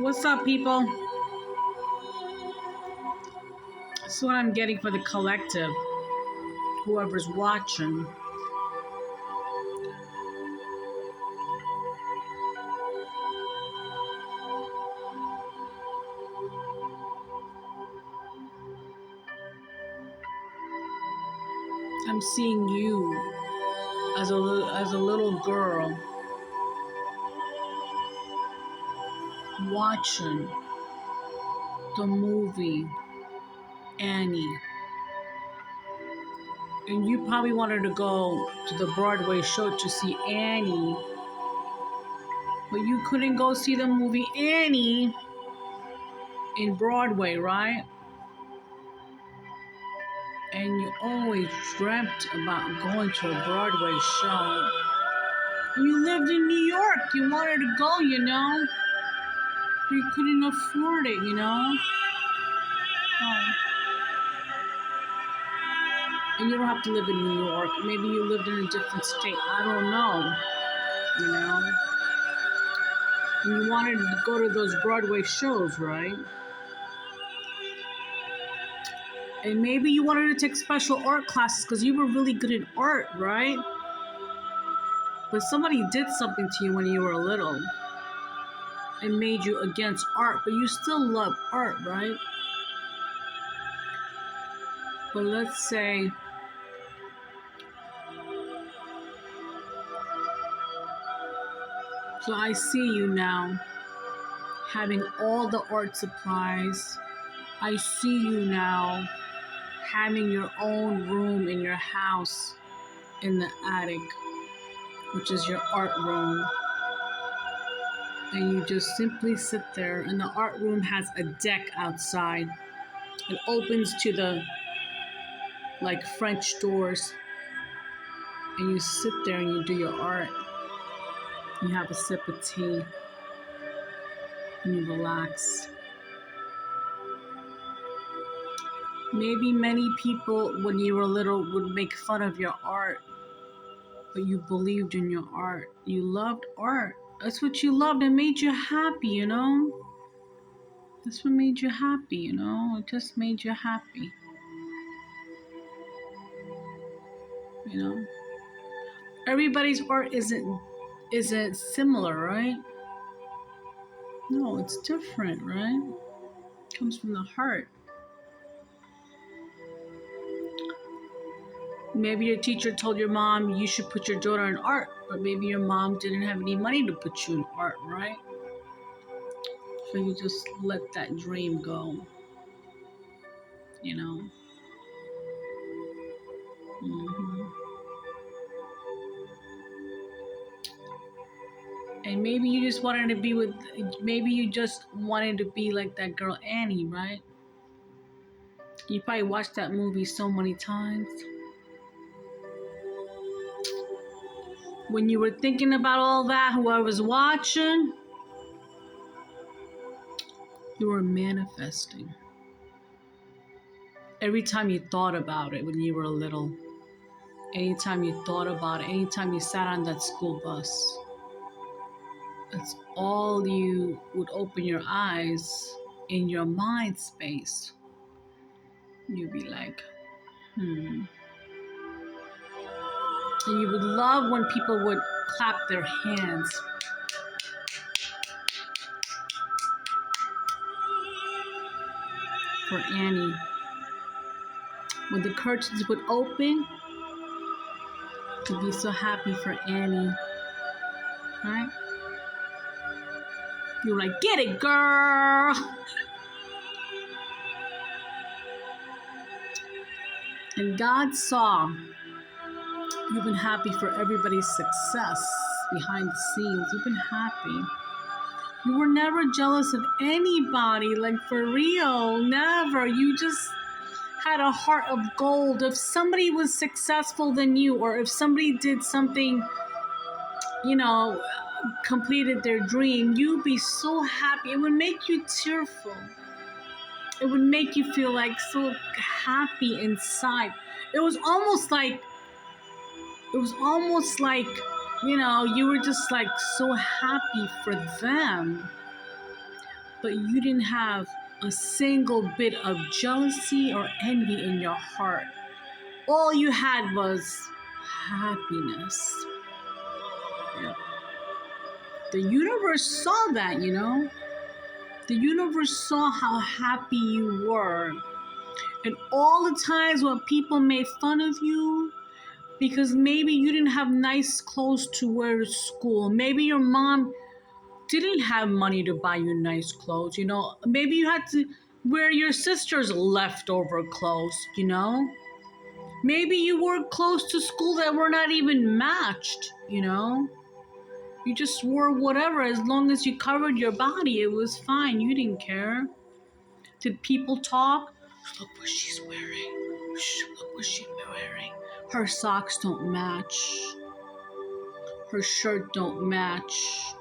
What's up, people? That's what I'm getting for the collective. Whoever's watching. I'm seeing you as a little girl watching the movie Annie. And you probably wanted to go to the Broadway show to see Annie, but you couldn't go see the movie Annie in Broadway, right? And you always dreamt about going to a Broadway show. You lived in New York. You wanted to go, but you couldn't afford it, Oh. And you don't have to live in New York. Maybe you lived in a different state. I don't know, And you wanted to go to those Broadway shows, right? And maybe you wanted to take special art classes because you were really good at art, right? But somebody did something to you when you were little and made you against art, but you still love art, right? But let's say so I see you now having all the art supplies. I see you now having your own room in your house in the attic, which is your art room. And you just simply sit there, and the art room has a deck outside. It opens to the French doors, and you sit there and you do your art. You have a sip of tea, and you relax. Maybe many people, when you were little, would make fun of your art, but you believed in your art. You loved art. That's what you loved. It made you happy, That's what made you happy, It just made you happy. Everybody's art isn't similar, right? No, it's different, right? It comes from the heart. Maybe your teacher told your mom you should put your daughter in art, but maybe your mom didn't have any money to put you in art, right? So you just let that dream go, Mm-hmm. And maybe you just wanted to be like that girl Annie, right? You probably watched that movie so many times. When you were thinking about all that, whoever was watching, you were manifesting. Every time you thought about it when you were little, anytime you thought about it, anytime you sat on that school bus, that's all you would open your eyes in your mind space. You'd be like, And you would love when people would clap their hands. For Annie. When the curtains would open, you'd be so happy for Annie. Right? You were like, get it, girl! And God saw you've been happy for everybody's success behind the scenes. You've been happy. You were never jealous of anybody, for real, never. You just had a heart of gold. If somebody was successful than you, or if somebody did something, completed their dream, you'd be so happy. It would make you tearful. It would make you feel so happy inside. It was almost like, you were just so happy for them. but you didn't have a single bit of jealousy or envy in your heart. All you had was happiness. Yeah. The universe saw that, you know? The universe saw how happy you were. And all the times when people made fun of you because maybe you didn't have nice clothes to wear to school. Maybe your mom didn't have money to buy you nice clothes, you know? Maybe you had to wear your sister's leftover clothes, you know? Maybe you wore clothes to school that were not even matched, you know? You just wore whatever. As long as you covered your body, it was fine. You didn't care. Did people talk? Look what she's wearing. Look what she's wearing. Her socks don't match. Her shirt don't match.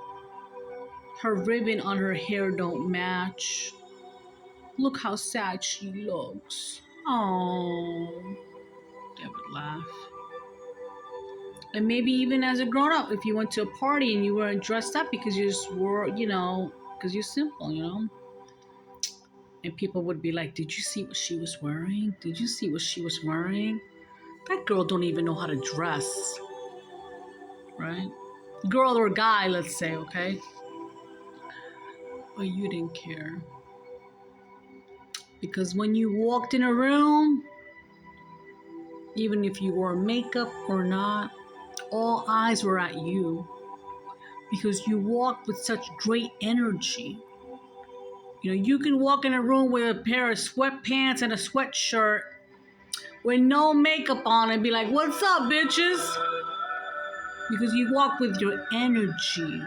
Her ribbon on her hair don't match. Look how sad she looks. Oh, they would laugh. And maybe even as a grown-up, if you went to a party and you weren't dressed up because you just wore, you know, because you're simple, you know. And people would be like, did you see what she was wearing? Did you see what she was wearing? That girl don't even know how to dress, right? Girl or guy, let's say, okay? But you didn't care. Because when you walked in a room, even if you wore makeup or not, all eyes were at you. Because you walked with such great energy. You know, you can walk in a room with a pair of sweatpants and a sweatshirt with no makeup on and be like, what's up, bitches? Because you walk with your energy.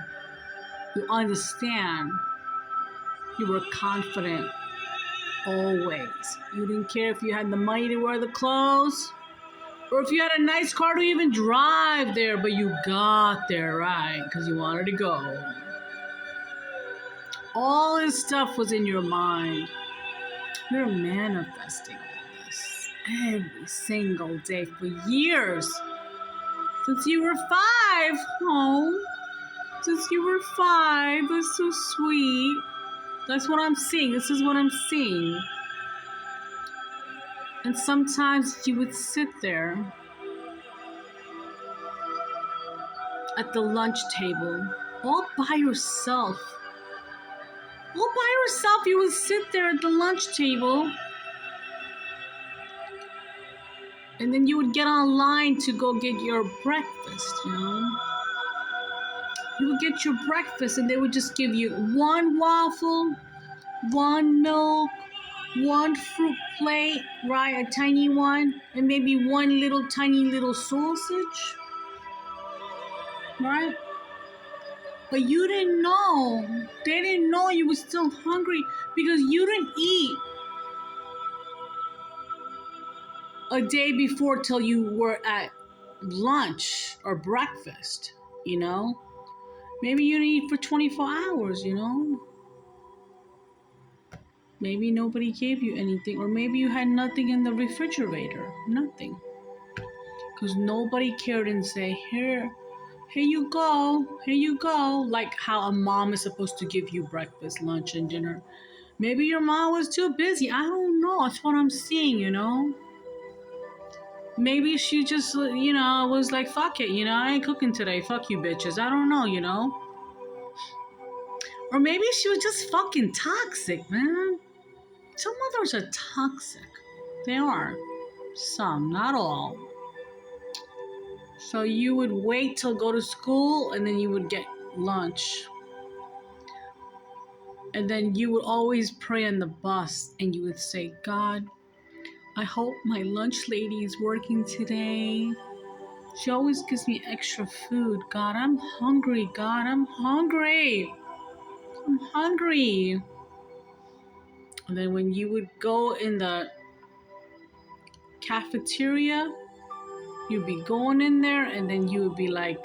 You understand. You were confident always. You didn't care if you had the money to wear the clothes or if you had a nice car to even drive there, but you got there, right? Because you wanted to go. All this stuff was in your mind. You're manifesting all this every single day for years. Since you were 5. Oh, since you were 5. That's so sweet. That's what I'm seeing. This is what I'm seeing. And sometimes you would sit there at the lunch table all by yourself. All by yourself, you would sit there at the lunch table and then you would get online to go get your breakfast, you know? You would get your breakfast and they would just give you one waffle, one milk, one fruit plate, right? A tiny one, and maybe one little tiny little sausage, right? But you didn't know. They didn't know you were still hungry because you didn't eat a day before till you were at lunch or breakfast, you know? Maybe you didn't eat for 24 hours, you know? Maybe nobody gave you anything, or maybe you had nothing in the refrigerator. Nothing. Because nobody cared and say, here you go. Like how a mom is supposed to give you breakfast, lunch, and dinner. Maybe your mom was too busy. I don't know. That's what I'm seeing, you know? Maybe she just, you know, was like, fuck it, you know, I ain't cooking today. Fuck you, bitches. I don't know, you know? Or maybe she was just fucking toxic, man. Some mothers are toxic. They are. Some, not all. So you would wait till go to school and then you would get lunch. And then you would always pray on the bus and you would say, God, I hope my lunch lady is working today. She always gives me extra food. God, I'm hungry. God, I'm hungry. I'm hungry. And then when you would go in the cafeteria, you'd be going in there and then you would be like,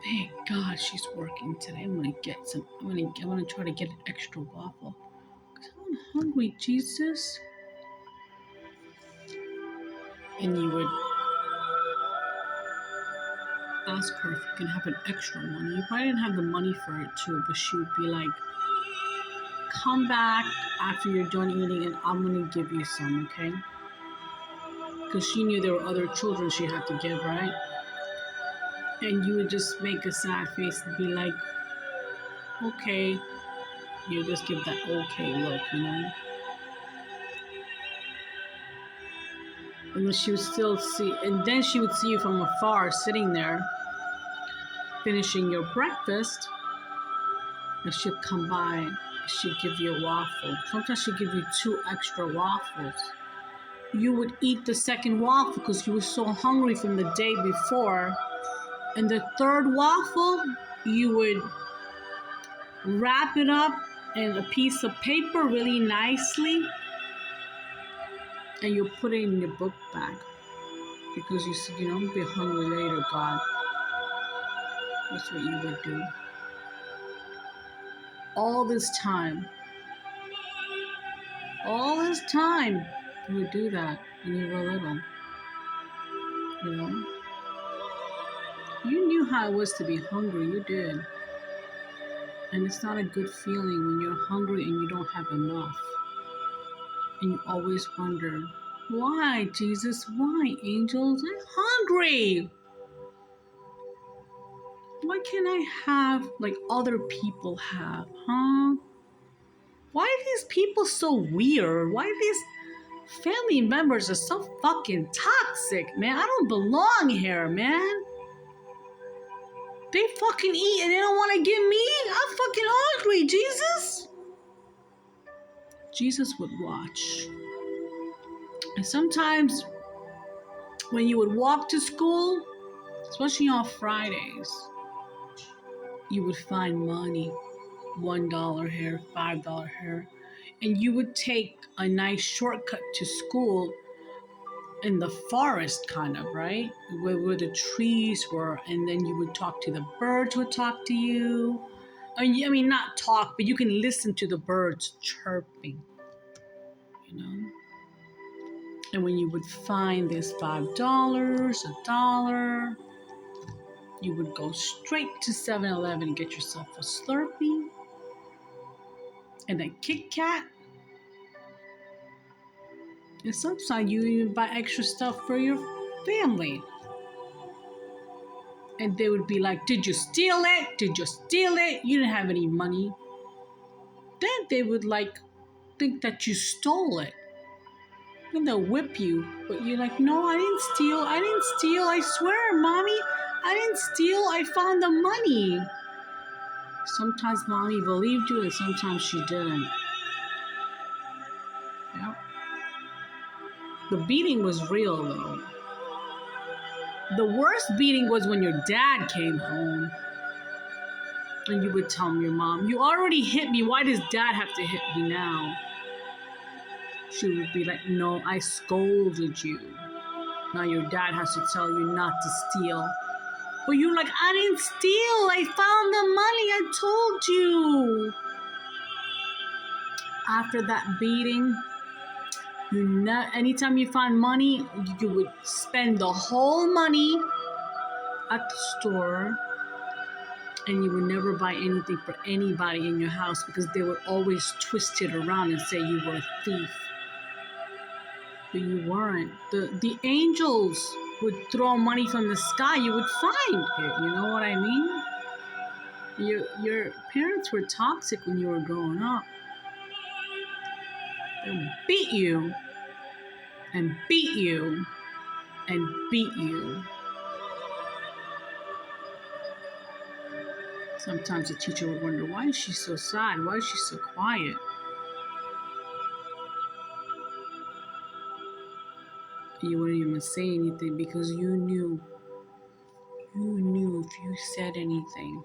thank God she's working today. I'm gonna try to get an extra waffle. Because I'm hungry, Jesus. And you would ask her if you can have an extra money. You probably didn't have the money for it too, but she would be like, come back after you're done eating and I'm gonna give you some, okay? Because she knew there were other children she had to give, right? And you would just make a sad face and be like, okay. You just give that okay look, you know? And then she would still see, and then she would see you from afar sitting there, finishing your breakfast, and she'd come by, she'd give you a waffle. Sometimes she'd give you 2 extra waffles. You would eat the second waffle because you were so hungry from the day before. And the third waffle, you would wrap it up in a piece of paper really nicely, and you put it in your book bag. Because you said, you know, I'm gonna be hungry later, God. That's what you would do. All this time, you would do that when you were little. You know? You knew how it was to be hungry, you did. And it's not a good feeling when you're hungry and you don't have enough. And you always wonder, why, Jesus? Why, angels? I'm hungry. Why can't I have like other people have, huh? Why are these people so weird? Why are these family members are so fucking toxic, man? I don't belong here, man. They fucking eat and they don't want to give me? I'm fucking hungry, Jesus. Jesus would watch. And sometimes when you would walk to school, especially on Fridays, you would find money. $1 here, $5 here. And you would take a nice shortcut to school in the forest, kind of, right? Where the trees were. And then you would talk to the birds, would talk to you. I mean, not talk, but you can listen to the birds chirping, you know? And when you would find this $5, $1, you would go straight to 7-Eleven and get yourself a Slurpee and a Kit Kat. And sometimes you even buy extra stuff for your family. And they would be like, did you steal it? Did you steal it? You didn't have any money. Then they would like think that you stole it. And they'll whip you. But you're like, no, I didn't steal. I didn't steal. I swear, Mommy, I didn't steal. I found the money. Sometimes Mommy believed you and sometimes she didn't. Yep. The beating was real though. The worst beating was when your dad came home and you would tell your mom, you already hit me. Why does Dad have to hit me now? She would be like, no, I scolded you. Now your dad has to tell you not to steal. But you're like, I didn't steal. I found the money. I told you. After that beating, anytime you find money, you would spend the whole money at the store, and you would never buy anything for anybody in your house because they would always twist it around and say you were a thief. But you weren't. The angels would throw money from the sky. You would find it. You know what I mean? Your parents were toxic when you were growing up. They would beat you and beat you and beat you. Sometimes the teacher would wonder, why is she so sad? Why is she so quiet? You wouldn't even say anything because you knew if you said anything.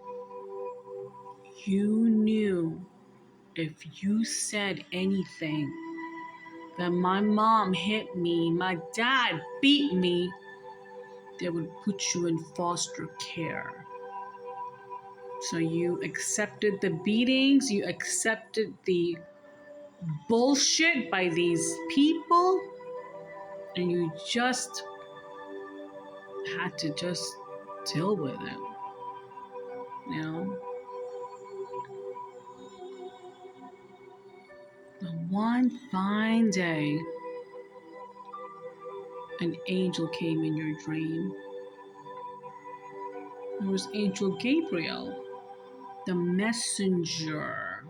You knew if you said anything that my mom hit me, my dad beat me, they would put you in foster care. So you accepted the beatings, you accepted the bullshit by these people, and you just had to just deal with it, you know? And one fine day, an angel came in your dream. It was Angel Gabriel, the messenger.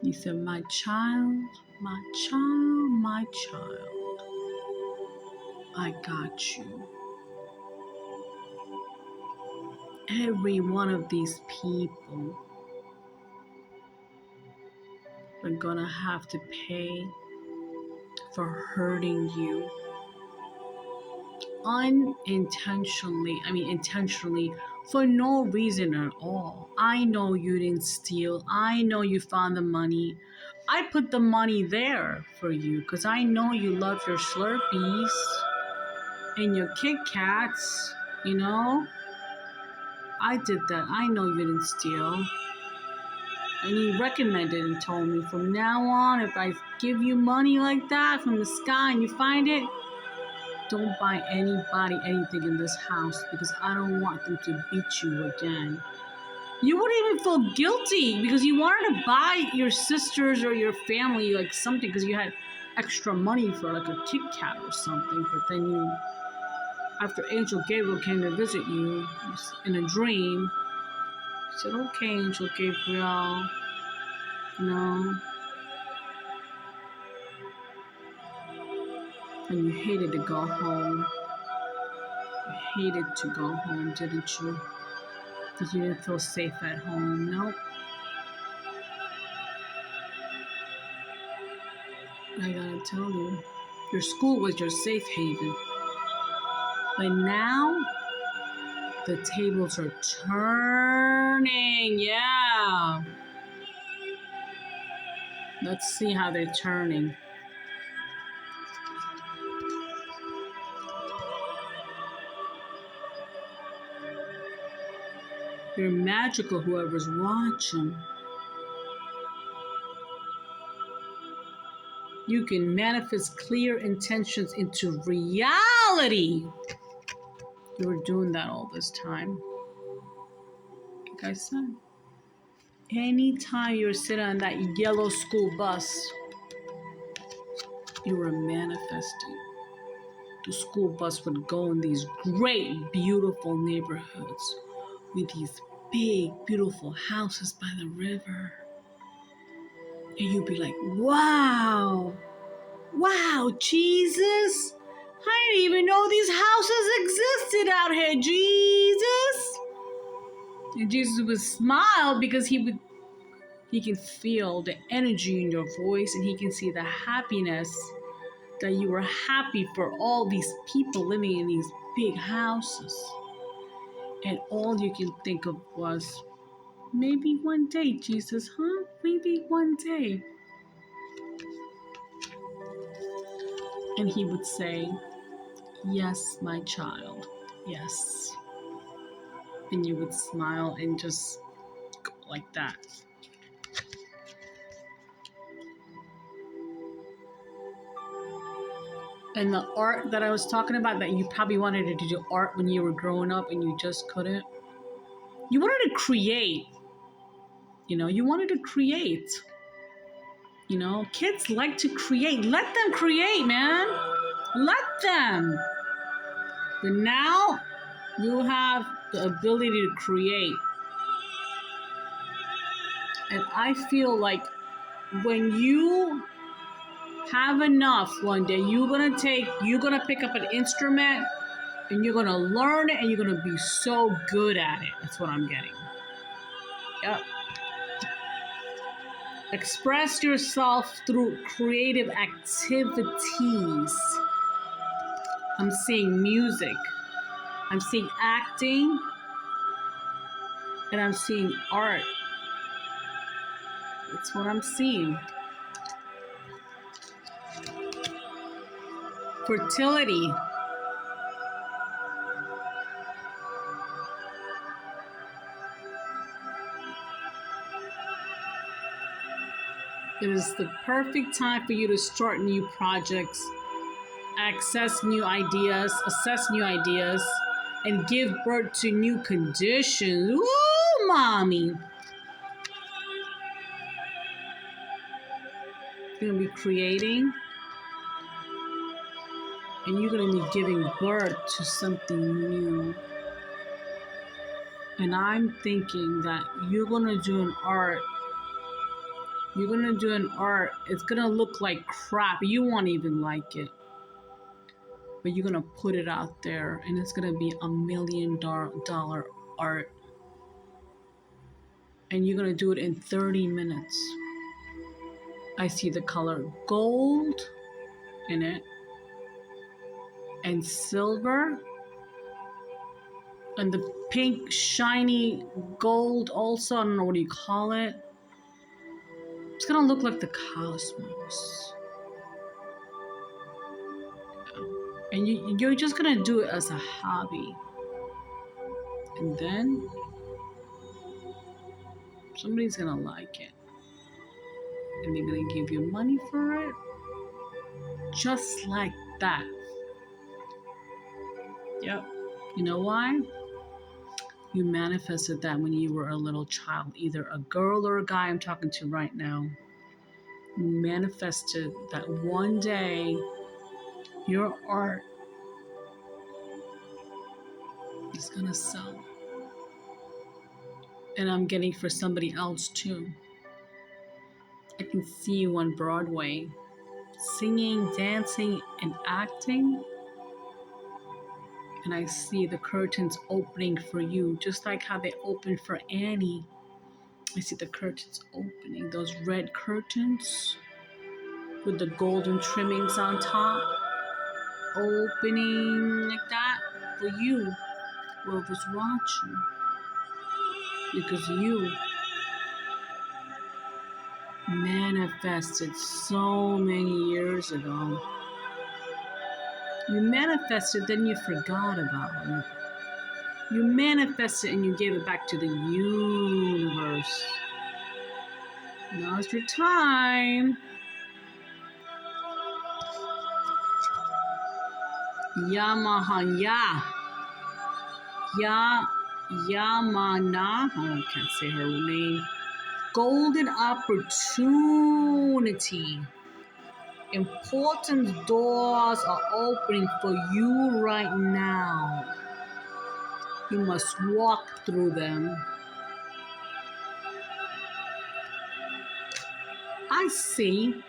He said, my child, my child, my child, I got you. Every one of these people are gonna have to pay for hurting you intentionally, for no reason at all. I know you didn't steal. I know you found the money. I put the money there for you because I know you love your Slurpees and your Kit Kats, you know? I did that. I know you didn't steal. And he recommended and told me from now on, if I give you money like that from the sky and you find it, don't buy anybody anything in this house because I don't want them to beat you again. You wouldn't even feel guilty because you wanted to buy your sisters or your family like something because you had extra money for like a Kit Kat or something. But then after Angel Gabriel came to visit you in a dream, he said, okay, Angel Gabriel, and you hated to go home. You hated to go home, didn't you? Because you didn't feel safe at home. Nope. I gotta tell you, your school was your safe haven. But now, the tables are turning. Yeah. Let's see how they're turning. You're magical, whoever's watching. You can manifest clear intentions into reality. You were doing that all this time. Like I said, anytime you were sitting on that yellow school bus, you were manifesting. The school bus would go in these great, beautiful neighborhoods with these big, beautiful houses by the river. And you'd be like, wow, Jesus. I didn't even know these houses existed out here, Jesus. And Jesus would smile because he can feel the energy in your voice and he can see the happiness that you were happy for all these people living in these big houses. And all you can think of was, maybe one day, Jesus, huh? Maybe one day. And he would say, yes, my child, yes. And you would smile and just go like that. And the art that I was talking about, that you probably wanted to do art when you were growing up and you just couldn't. You wanted to create. You wanted to create. Kids like to create. Let them create, man. Let them. But now you have the ability to create. And I feel like when you have enough one day, you're gonna pick up an instrument and you're gonna learn it and you're gonna be so good at it. That's what I'm getting. Yep. Express yourself through creative activities. I'm seeing music. I'm seeing acting. And I'm seeing art. That's what I'm seeing. Fertility. It is the perfect time for you to start new projects, assess new ideas, and give birth to new conditions. Ooh, mommy. You're going to be creating, and you're going to be giving birth to something new. And I'm thinking that you're going to do an art. You're going to do an art. It's going to look like crap. You won't even like it. But you're going to put it out there, and it's going to be $1 million art. And you're going to do it in 30 minutes. I see the color gold in it, and silver, and the pink shiny gold also. I don't know what you call it. It's gonna look like the cosmos. And you're just gonna do it as a hobby. And then somebody's gonna like it. And they're gonna give you money for it. Just like that. Yep. You know why? You manifested that when you were a little child, either a girl or a guy I'm talking to right now. You manifested that one day your art is gonna sell. And I'm getting for somebody else too. I can see you on Broadway, singing, dancing, and acting. And I see the curtains opening for you, just like how they opened for Annie. I see the curtains opening, those red curtains with the golden trimmings on top, opening like that for you, whoever's watching. Because you manifested so many years ago. You manifested, then you forgot about it. You manifested and you gave it back to the universe. Now's your time. Yamahaya. Yamana. Oh, I can't say her name. Golden opportunity. Important doors are opening for you right now. You must walk through them. I see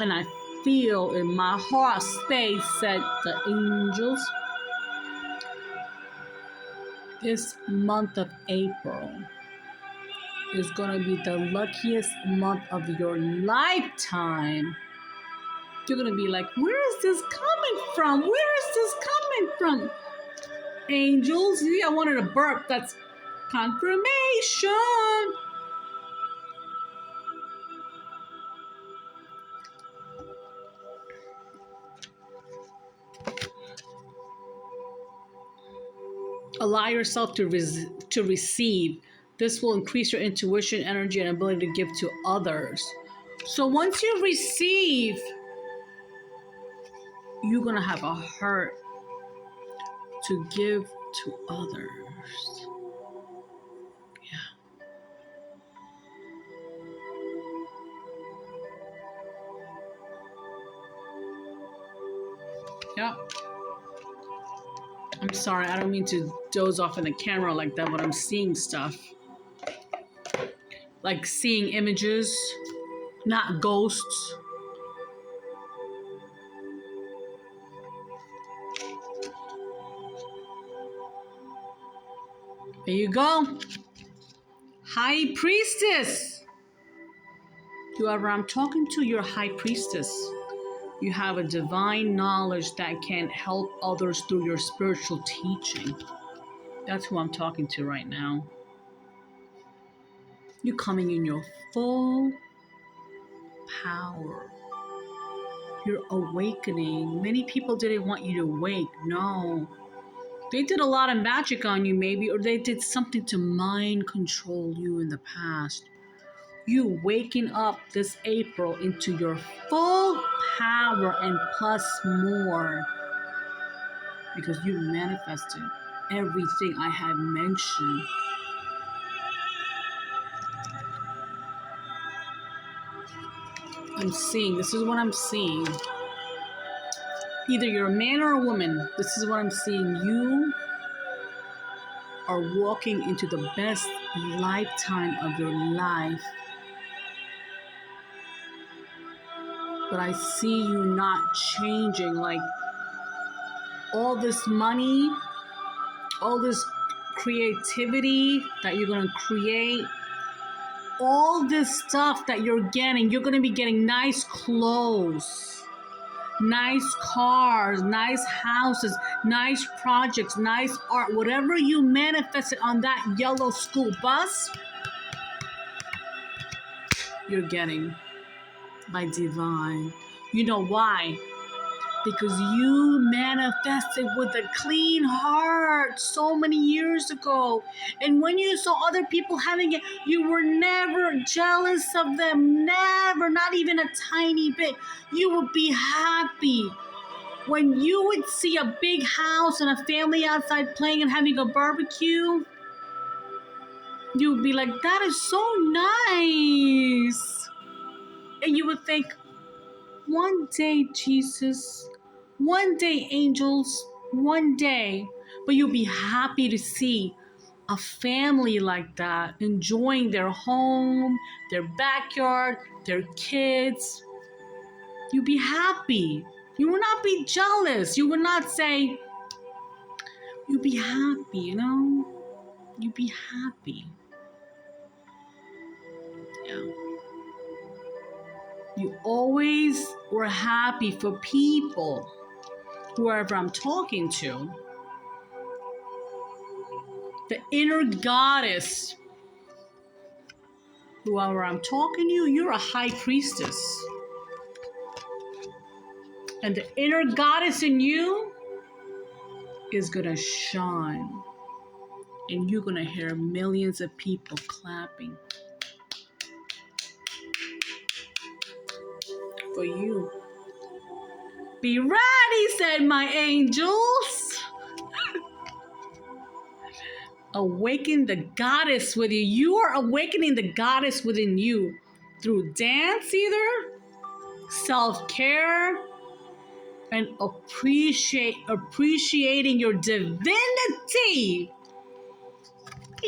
and I feel in my heart space that the angels, this month of April is going to be the luckiest month of your lifetime. You're going to be like, where is this coming from? Where is this coming from? Angels, I wanted a burp. That's confirmation. Allow yourself to receive. This will increase your intuition, energy, and ability to give to others. So once you receive, you're going to have a heart to give to others. Yeah. Yeah. I'm sorry, I don't mean to doze off in the camera like that, but I'm seeing stuff. Like seeing images, not ghosts. There you go. High Priestess. Whoever I'm talking to, you're High Priestess. You have a divine knowledge that can help others through your spiritual teaching. That's who I'm talking to right now. You're coming in your full power. You're awakening. Many people didn't want you to wake. No. They did a lot of magic on you maybe, or they did something to mind control you in the past. You waking up this April into your full power and plus more. Because you manifested everything I had mentioned. I'm seeing. This is what I'm seeing. Either you're a man or a woman. This is what I'm seeing. You are walking into the best lifetime of your life. But I see you not changing. Like all this money, all this creativity that you're going to create, all this stuff that you're going to be getting nice clothes, nice cars, nice houses, nice projects, nice art, whatever you manifested on that yellow school bus, you're getting by divine. You know why? Because you manifested with a clean heart so many years ago. And when you saw other people having it, you were never jealous of them. Never, not even a tiny bit. You would be happy. When you would see a big house and a family outside playing and having a barbecue, you would be like, that is so nice. And you would think, one day, Jesus, one day, angels, one day. But you'll be happy to see a family like that, enjoying their home, their backyard, their kids. You'll be happy. You will not be jealous. You will not say, you'll be happy, you know? You'll be happy. Yeah. You always were happy for people, whoever I'm talking to. The inner goddess, whoever I'm talking to, you're a high priestess. And the inner goddess in you is going to shine. And you're going to hear millions of people clapping for you. Be ready, said my angels. Awaken the goddess within you. You are awakening the goddess within you through dance, either self-care, and appreciating your divinity.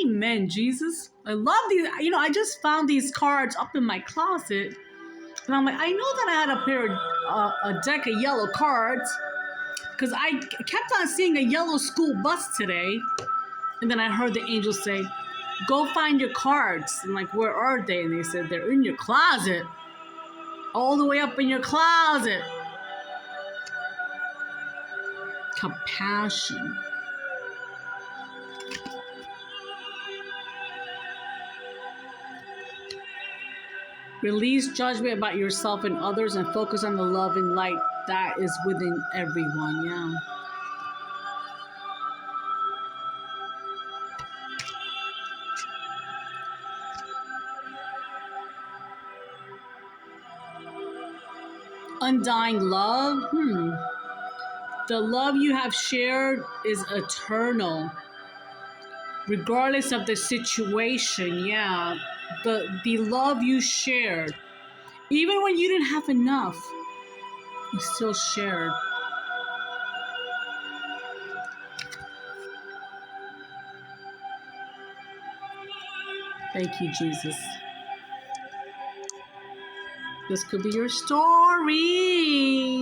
Amen, Jesus. I love these. You know, I just found these cards up in my closet, and I'm like, I know that I had a deck of yellow cards because I kept on seeing a yellow school bus today. And then I heard the angel say, go find your cards. I'm like, where are they? And they said, they're in your closet. All the way up in your closet. Compassion. Release judgment about yourself and others and focus on the love and light that is within everyone. Yeah. Undying love. The love you have shared is eternal, regardless of the situation. Yeah, the love you shared, even when you didn't have enough, you still shared. Thank you, Jesus. This could be your story.